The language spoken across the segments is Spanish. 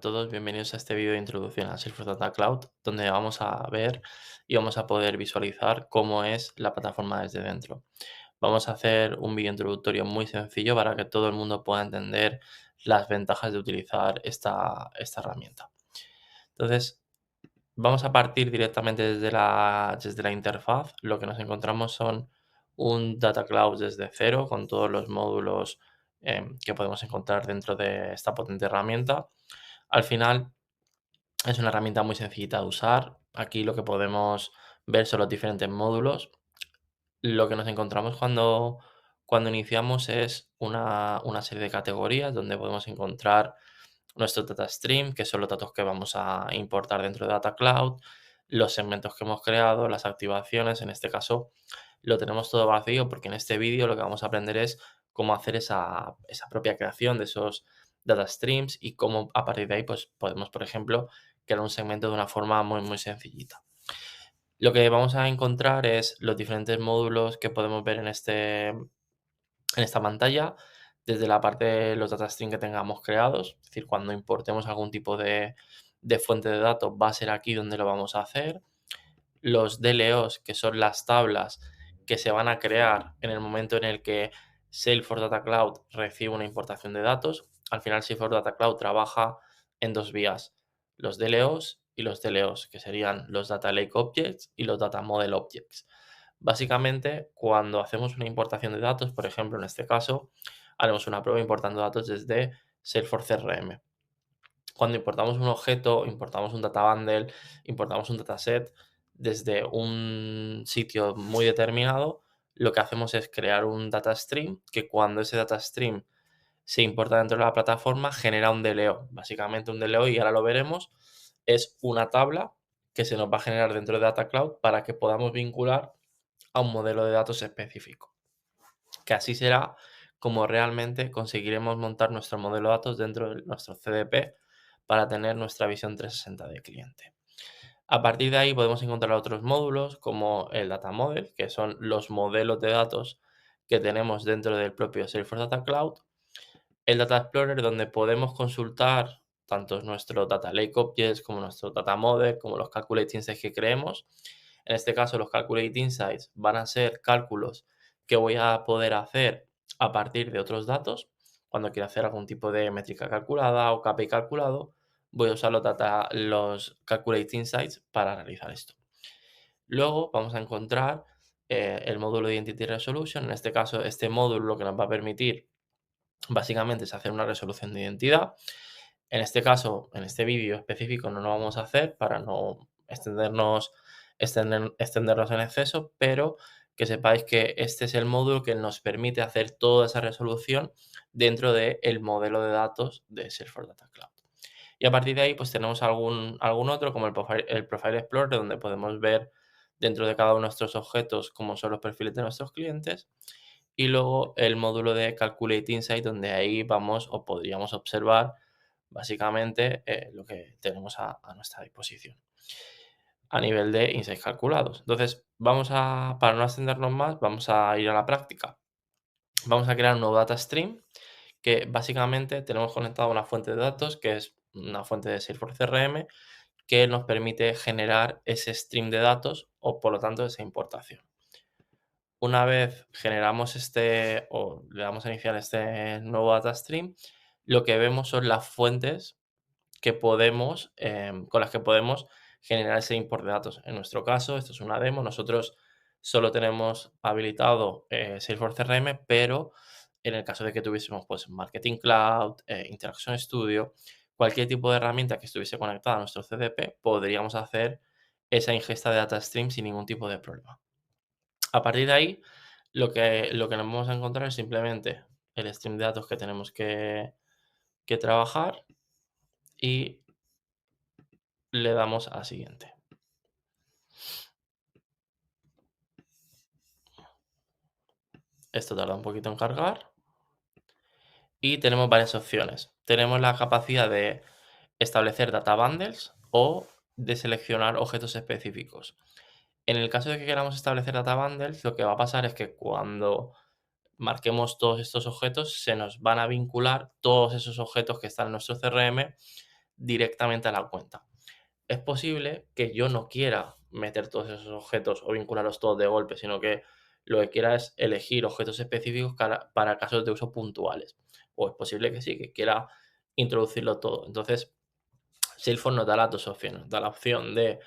a todos, bienvenidos a este vídeo de introducción a Salesforce Data Cloud, donde vamos a ver y vamos a poder visualizar cómo es la plataforma desde dentro. Vamos a hacer un vídeo introductorio muy sencillo para que todo el mundo pueda entender las ventajas de utilizar esta herramienta. Entonces, vamos a partir directamente desde la interfaz. Lo que nos encontramos son un Data Cloud desde cero con todos los módulos que podemos encontrar dentro de esta potente herramienta. Al final, es una herramienta muy sencillita de usar. Aquí lo que podemos ver son los diferentes módulos. Lo que nos encontramos cuando iniciamos es una serie de categorías donde podemos encontrar nuestro data stream, que son los datos que vamos a importar dentro de Data Cloud, los segmentos que hemos creado, las activaciones. En este caso lo tenemos todo vacío porque en este vídeo lo que vamos a aprender es cómo hacer esa propia creación de esos data streams y cómo a partir de ahí pues, podemos, por ejemplo, crear un segmento de una forma muy sencillita. Lo que vamos a encontrar es los diferentes módulos que podemos ver en esta pantalla, desde la parte de los data stream que tengamos creados, es decir, cuando importemos algún tipo de fuente de datos va a ser aquí donde lo vamos a hacer. Los DLOs, que son las tablas que se van a crear en el momento en el que Salesforce Data Cloud recibe una importación de datos. Al final, Salesforce Data Cloud trabaja en dos vías, los DLOs y los DLOs, que serían los Data Lake Objects y los Data Model Objects. Básicamente, cuando hacemos una importación de datos, por ejemplo, en este caso, haremos una prueba importando datos desde Salesforce CRM. Cuando importamos un objeto, importamos un data bundle, importamos un dataset desde un sitio muy determinado, lo que hacemos es crear un data stream que cuando ese data stream se importa dentro de la plataforma genera un DLO. Básicamente un DLO, y ahora lo veremos, es una tabla que se nos va a generar dentro de Data Cloud para que podamos vincular a un modelo de datos específico. Que así será como realmente conseguiremos montar nuestro modelo de datos dentro de nuestro CDP para tener nuestra visión 360 del cliente. A partir de ahí podemos encontrar otros módulos como el Data Model, que son los modelos de datos que tenemos dentro del propio Salesforce Data Cloud. El Data Explorer, donde podemos consultar tanto nuestro Data Lake Objects como nuestro Data Model, como los Calculate Insights que creemos. En este caso, los Calculate Insights van a ser cálculos que voy a poder hacer a partir de otros datos. Cuando quiero hacer algún tipo de métrica calculada o KPI calculado, voy a usar los Calculate Insights para realizar esto. Luego vamos a encontrar el módulo de Identity Resolution. En este caso, este módulo lo que nos va a permitir básicamente es hacer una resolución de identidad. En este caso, en este vídeo específico no lo vamos a hacer para no extendernos en exceso, pero que sepáis que este es el módulo que nos permite hacer toda esa resolución dentro del modelo de datos de Salesforce Data Cloud. Y a partir de ahí, pues tenemos algún otro, como el Profile Explorer, donde podemos ver dentro de cada uno de nuestros objetos cómo son los perfiles de nuestros clientes. Y luego el módulo de Calculate Insight, donde ahí vamos o podríamos observar básicamente lo que tenemos a nuestra disposición a nivel de insights calculados. Entonces, para no extendernos más, vamos a ir a la práctica. Vamos a crear un nuevo data stream que básicamente tenemos conectado a una fuente de datos que es una fuente de Salesforce CRM que nos permite generar ese stream de datos o por lo tanto esa importación. Una vez generamos o le damos a iniciar este nuevo data stream, lo que vemos son las fuentes con las que podemos generar ese import de datos. En nuestro caso, esto es una demo, nosotros solo tenemos habilitado Salesforce CRM, pero en el caso de que tuviésemos pues, Marketing Cloud, Interaction Studio, cualquier tipo de herramienta que estuviese conectada a nuestro CDP, podríamos hacer esa ingesta de data stream sin ningún tipo de problema. A partir de ahí, lo que nos vamos a encontrar es simplemente el stream de datos que tenemos que trabajar y le damos a siguiente. Esto tarda un poquito en cargar y tenemos varias opciones. Tenemos la capacidad de establecer data bundles o de seleccionar objetos específicos. En el caso de que queramos establecer data bundles, lo que va a pasar es que cuando marquemos todos estos objetos, se nos van a vincular todos esos objetos que están en nuestro CRM directamente a la cuenta. Es posible que yo no quiera meter todos esos objetos o vincularlos todos de golpe, sino que lo que quiera es elegir objetos específicos para casos de uso puntuales. O es posible que sí, que quiera introducirlo todo. Entonces, Salesforce nos da las dos opciones. Nos da la opción de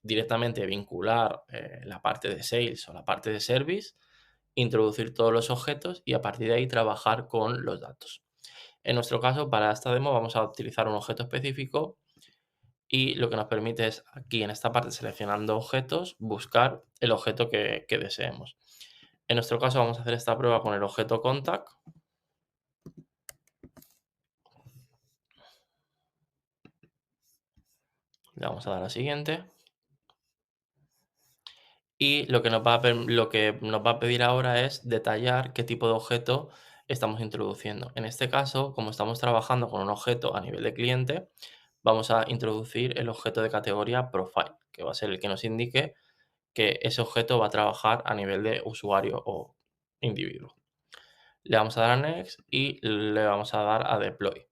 directamente vincular la parte de sales o la parte de service, introducir todos los objetos y a partir de ahí trabajar con los datos. En nuestro caso, para esta demo vamos a utilizar un objeto específico y lo que nos permite es aquí en esta parte seleccionando objetos, buscar el objeto que deseemos. En nuestro caso vamos a hacer esta prueba con el objeto contact. Le vamos a dar a siguiente. Y lo que nos va a pedir ahora es detallar qué tipo de objeto estamos introduciendo. En este caso, como estamos trabajando con un objeto a nivel de cliente, vamos a introducir el objeto de categoría profile, que va a ser el que nos indique que ese objeto va a trabajar a nivel de usuario o individuo. Le vamos a dar a Next y le vamos a dar a Deploy.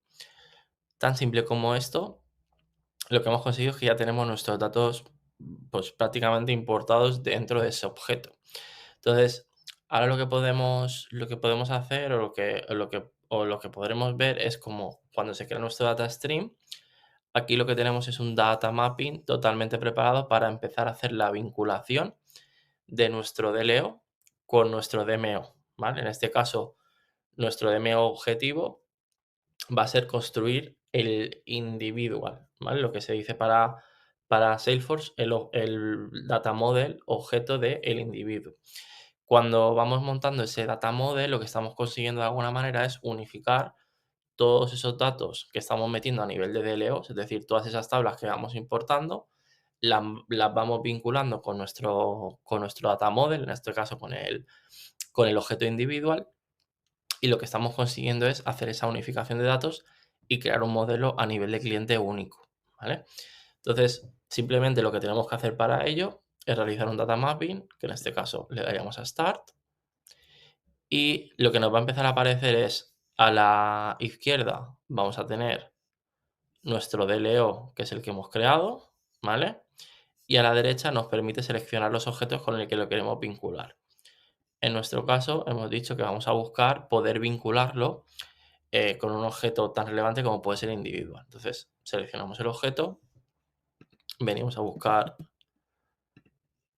Tan simple como esto, lo que hemos conseguido es que ya tenemos nuestros datos pues, prácticamente importados dentro de ese objeto. Entonces, ahora lo que podemos hacer o lo que podremos ver es como cuando se crea nuestro data stream, aquí lo que tenemos es un data mapping totalmente preparado para empezar a hacer la vinculación de nuestro DLO con nuestro DMO, ¿vale? En este caso, nuestro DMO objetivo va a ser construir el individual, ¿vale? Lo que se dice para Salesforce, el data model objeto del individuo. Cuando vamos montando ese data model, lo que estamos consiguiendo de alguna manera es unificar todos esos datos que estamos metiendo a nivel de DLO, es decir, todas esas tablas que vamos importando, las vamos vinculando con nuestro data model, en este caso con el objeto individual, y lo que estamos consiguiendo es hacer esa unificación de datos y crear un modelo a nivel de cliente único, ¿vale? Entonces, simplemente lo que tenemos que hacer para ello es realizar un data mapping, que en este caso le daríamos a Start, y lo que nos va a empezar a aparecer es a la izquierda vamos a tener nuestro DLO, que es el que hemos creado, ¿vale? Y a la derecha nos permite seleccionar los objetos con el que lo queremos vincular. En nuestro caso, hemos dicho que vamos a buscar poder vincularlo con un objeto tan relevante como puede ser individual. Entonces, seleccionamos el objeto, venimos a buscar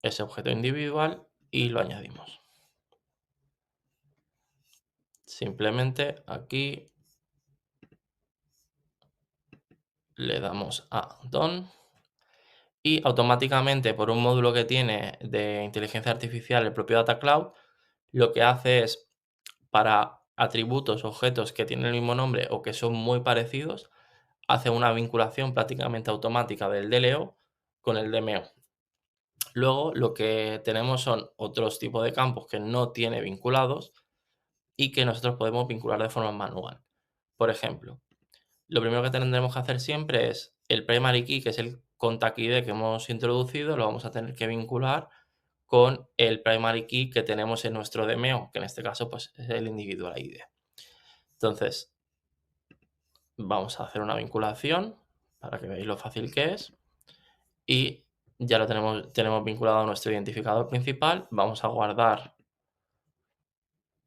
ese objeto individual y lo añadimos. Simplemente aquí le damos a Done y automáticamente por un módulo que tiene de inteligencia artificial el propio Data Cloud, lo que hace es para atributos, objetos que tienen el mismo nombre o que son muy parecidos, hace una vinculación prácticamente automática del DLO con el DMO. Luego lo que tenemos son otros tipos de campos que no tiene vinculados y que nosotros podemos vincular de forma manual. Por ejemplo, lo primero que tendremos que hacer siempre es el primary key, que es el contact ID que hemos introducido, lo vamos a tener que vincular con el primary key que tenemos en nuestro DMO, que en este caso pues, es el individual ID. Entonces, vamos a hacer una vinculación para que veáis lo fácil que es y ya lo tenemos vinculado a nuestro identificador principal. Vamos a guardar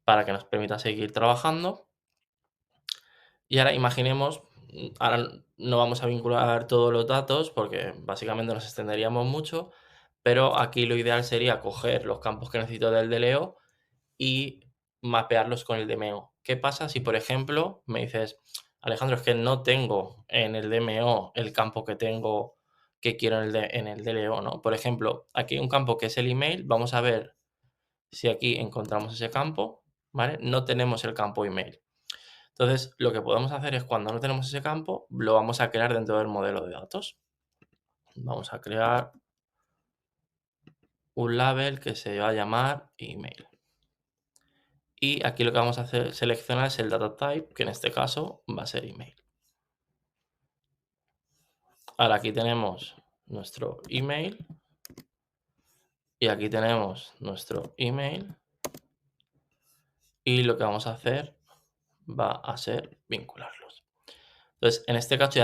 para que nos permita seguir trabajando. Y ahora imaginemos, ahora no vamos a vincular todos los datos porque básicamente nos extenderíamos mucho, pero aquí lo ideal sería coger los campos que necesito del DLO y mapearlos con el DMO. ¿Qué pasa si, por ejemplo, me dices, Alejandro, es que no tengo en el DMO el campo que quiero en el DLO, ¿no? Por ejemplo, aquí hay un campo que es el email, vamos a ver si aquí encontramos ese campo, ¿vale? No tenemos el campo email. Entonces, lo que podemos hacer es cuando no tenemos ese campo, lo vamos a crear dentro del modelo de datos. Vamos a crear un label que se va a llamar email. Y aquí lo que vamos a hacer, seleccionar es el data type, que en este caso va a ser email. Ahora aquí tenemos nuestro email y aquí tenemos nuestro email y lo que vamos a hacer va a ser vincularlos. Entonces, en este caso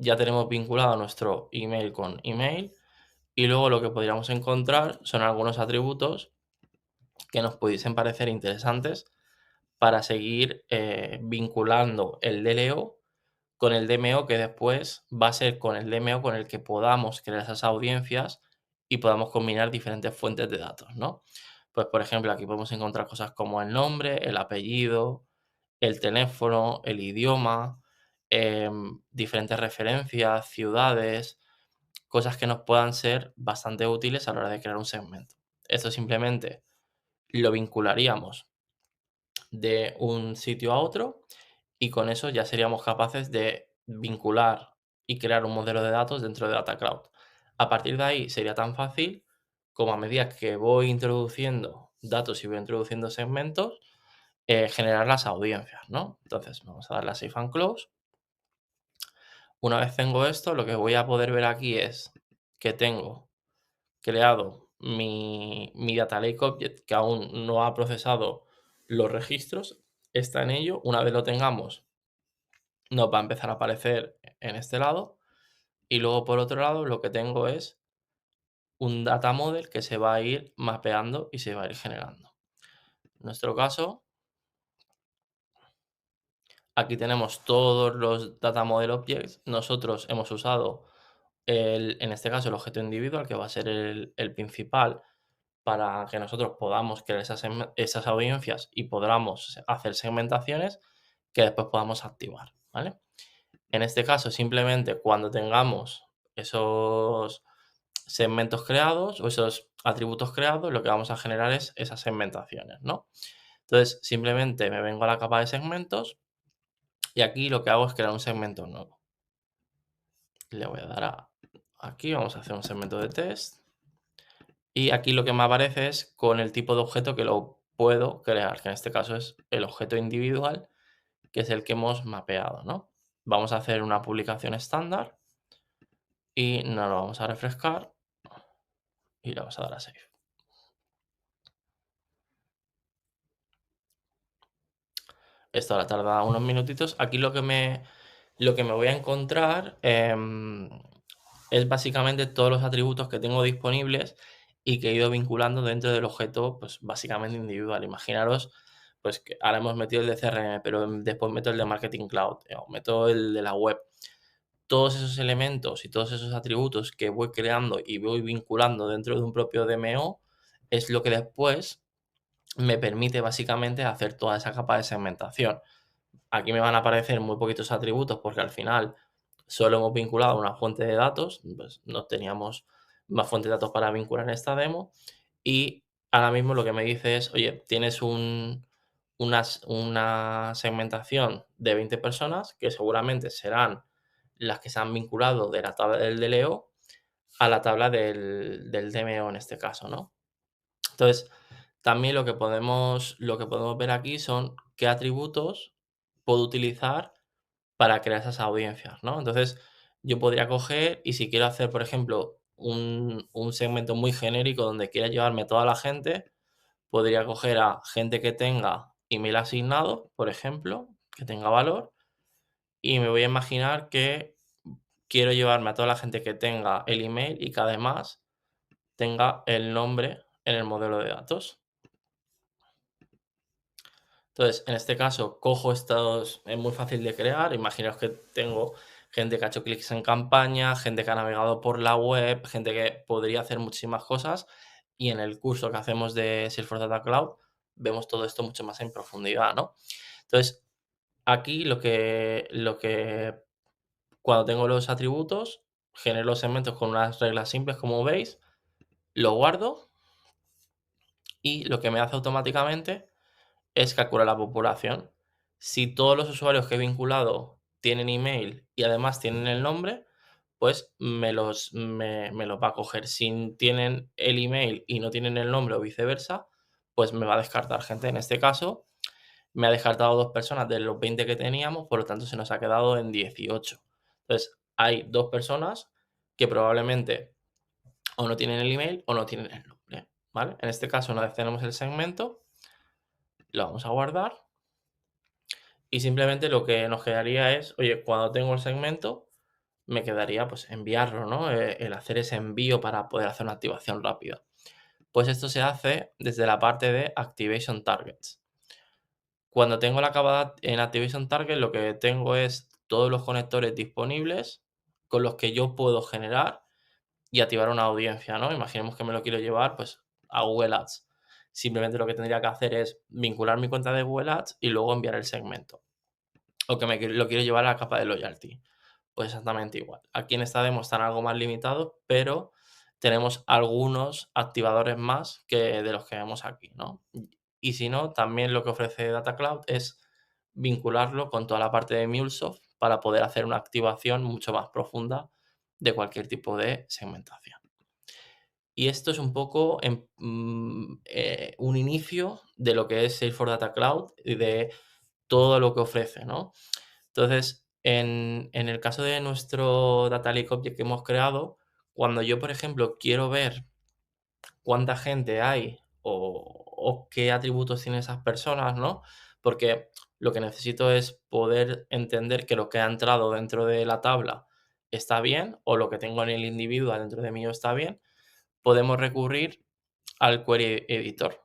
ya tenemos vinculado nuestro email con email y luego lo que podríamos encontrar son algunos atributos que nos pudiesen parecer interesantes para seguir vinculando el DLO con el DMO que después va a ser con el DMO con el que podamos crear esas audiencias y podamos combinar diferentes fuentes de datos, ¿no? Pues, por ejemplo, aquí podemos encontrar cosas como el nombre, el apellido, el teléfono, el idioma, diferentes referencias, ciudades, cosas que nos puedan ser bastante útiles a la hora de crear un segmento. Esto simplemente lo vincularíamos de un sitio a otro y con eso ya seríamos capaces de vincular y crear un modelo de datos dentro de Data Cloud. A partir de ahí sería tan fácil como a medida que voy introduciendo datos y voy introduciendo segmentos, generar las audiencias, ¿no? Entonces vamos a darle a Save and Close. Una vez tengo esto, lo que voy a poder ver aquí es que tengo creado mi Data Lake Object que aún no ha procesado los registros, está en ello. Una vez lo tengamos, nos va a empezar a aparecer en este lado. Y luego por otro lado, lo que tengo es un data model que se va a ir mapeando y se va a ir generando. En nuestro caso, aquí tenemos todos los data model objects. Nosotros hemos usado en este caso el objeto individual, que va a ser el principal para que nosotros podamos crear esas audiencias y podamos hacer segmentaciones que después podamos activar, ¿vale? En este caso, simplemente cuando tengamos esos segmentos creados o esos atributos creados, lo que vamos a generar es esas segmentaciones, ¿no? Entonces, simplemente me vengo a la capa de segmentos y aquí lo que hago es crear un segmento nuevo. Le voy a dar aquí, vamos a hacer un segmento de test. Y aquí lo que me aparece es con el tipo de objeto que lo puedo crear, que en este caso es el objeto individual, que es el que hemos mapeado, ¿no? Vamos a hacer una publicación estándar y nos lo vamos a refrescar y le vamos a dar a Save. Esto ahora tarda unos minutitos. Aquí lo que me voy a encontrar es básicamente todos los atributos que tengo disponibles y que he ido vinculando dentro del objeto, pues básicamente individual. Imaginaros, pues que ahora hemos metido el de CRM, pero después meto el de Marketing Cloud, o meto el de la web. Todos esos elementos y todos esos atributos que voy creando y voy vinculando dentro de un propio DMO es lo que después me permite básicamente hacer toda esa capa de segmentación. Aquí me van a aparecer muy poquitos atributos porque al final solo hemos vinculado una fuente de datos, pues no teníamos más fuentes de datos para vincular en esta demo y ahora mismo lo que me dice es, oye, tienes una segmentación de 20 personas que seguramente serán las que se han vinculado de la tabla del DLO a la tabla del DMO en este caso, ¿no? Entonces, también lo que podemos ver aquí son qué atributos puedo utilizar para crear esas audiencias, ¿no? Entonces, yo podría coger y si quiero hacer, por ejemplo, un segmento muy genérico donde quiera llevarme toda la gente, podría coger a gente que tenga email asignado, por ejemplo, que tenga valor, y me voy a imaginar que quiero llevarme a toda la gente que tenga el email y que además tenga el nombre en el modelo de datos. Entonces, en este caso, cojo estos, es muy fácil de crear. Imaginaos que tengo gente que ha hecho clics en campaña, gente que ha navegado por la web, gente que podría hacer muchísimas cosas. Y en el curso que hacemos de Salesforce Data Cloud, vemos todo esto mucho más en profundidad, ¿no? Entonces, aquí cuando tengo los atributos, genero los segmentos con unas reglas simples, como veis, lo guardo y lo que me hace automáticamente es calcular la población. Si todos los usuarios que he vinculado tienen email y además tienen el nombre, pues me los va a coger. Si tienen el email y no tienen el nombre o viceversa, pues me va a descartar gente. En este caso, me ha descartado 2 personas de los 20 que teníamos, por lo tanto se nos ha quedado en 18. Entonces, hay 2 personas que probablemente o no tienen el email o no tienen el nombre, ¿vale? En este caso, una vez tenemos el segmento, lo vamos a guardar Y simplemente lo que nos quedaría es, oye, cuando tengo el segmento, me quedaría pues enviarlo, ¿no? El hacer ese envío para poder hacer una activación rápida. Pues esto se hace desde la parte de Activation Targets. Cuando tengo la acabada en Activation Target, lo que tengo es todos los conectores disponibles con los que yo puedo generar y activar una audiencia, ¿no? Imaginemos que me lo quiero llevar pues a Google Ads. Simplemente lo que tendría que hacer es vincular mi cuenta de Google Ads y luego enviar el segmento. O que lo quiero llevar a la capa de loyalty. Pues exactamente igual. Aquí en esta demo están algo más limitados, pero tenemos algunos activadores más que de los que vemos aquí, ¿no? Y si no, también lo que ofrece Data Cloud es vincularlo con toda la parte de MuleSoft para poder hacer una activación mucho más profunda de cualquier tipo de segmentación. Y esto es un poco un inicio de lo que es Salesforce Data Cloud y de todo lo que ofrece, ¿no? Entonces, en el caso de nuestro Data Lake Object que hemos creado, cuando yo, por ejemplo, quiero ver cuánta gente hay o qué atributos tienen esas personas, ¿no? Porque lo que necesito es poder entender que lo que ha entrado dentro de la tabla está bien o lo que tengo en el individuo dentro de mí está bien, podemos recurrir al Query Editor.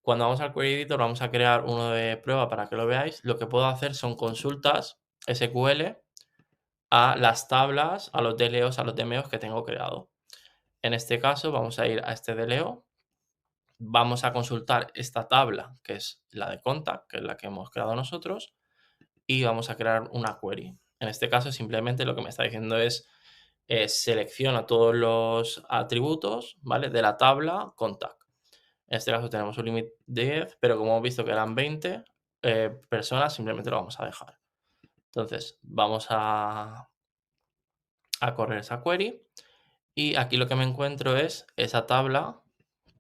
Cuando vamos al Query Editor vamos a crear uno de prueba para que lo veáis. Lo que puedo hacer son consultas SQL a las tablas, a los DLOs, a los DMOs que tengo creado. En este caso vamos a ir a este DLO, vamos a consultar esta tabla, que es la de contact, que es la que hemos creado nosotros, y vamos a crear una query. En este caso simplemente lo que me está diciendo es selecciona todos los atributos, ¿vale? De la tabla contact. En este caso tenemos un límite de 10, pero como hemos visto que eran 20 personas, simplemente lo vamos a dejar. Entonces, vamos a correr esa query y aquí lo que me encuentro es esa tabla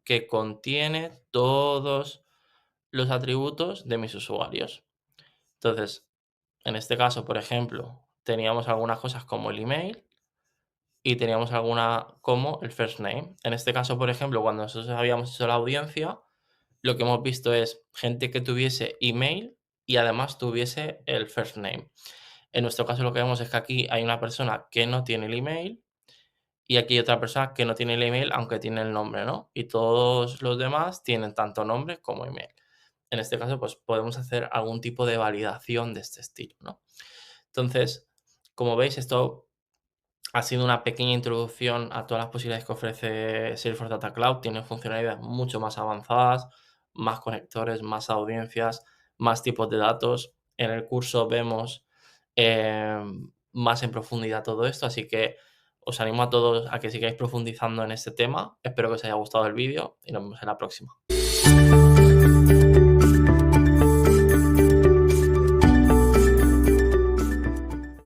que contiene todos los atributos de mis usuarios. Entonces, en este caso, por ejemplo, teníamos algunas cosas como el email y teníamos alguna como el first name. En este caso, por ejemplo, cuando nosotros habíamos hecho la audiencia, lo que hemos visto es gente que tuviese email y además tuviese el first name. En nuestro caso, lo que vemos es que aquí hay una persona que no tiene el email y aquí hay otra persona que no tiene el email, aunque tiene el nombre, ¿no? Y todos los demás tienen tanto nombre como email. En este caso, pues podemos hacer algún tipo de validación de este estilo, ¿no? Entonces, como veis, esto ha sido una pequeña introducción a todas las posibilidades que ofrece Salesforce Data Cloud. Tiene funcionalidades mucho más avanzadas, más conectores, más audiencias, más tipos de datos. En el curso vemos eh, más en profundidad todo esto, así que os animo a todos a que sigáis profundizando en este tema. Espero que os haya gustado el vídeo y nos vemos en la próxima.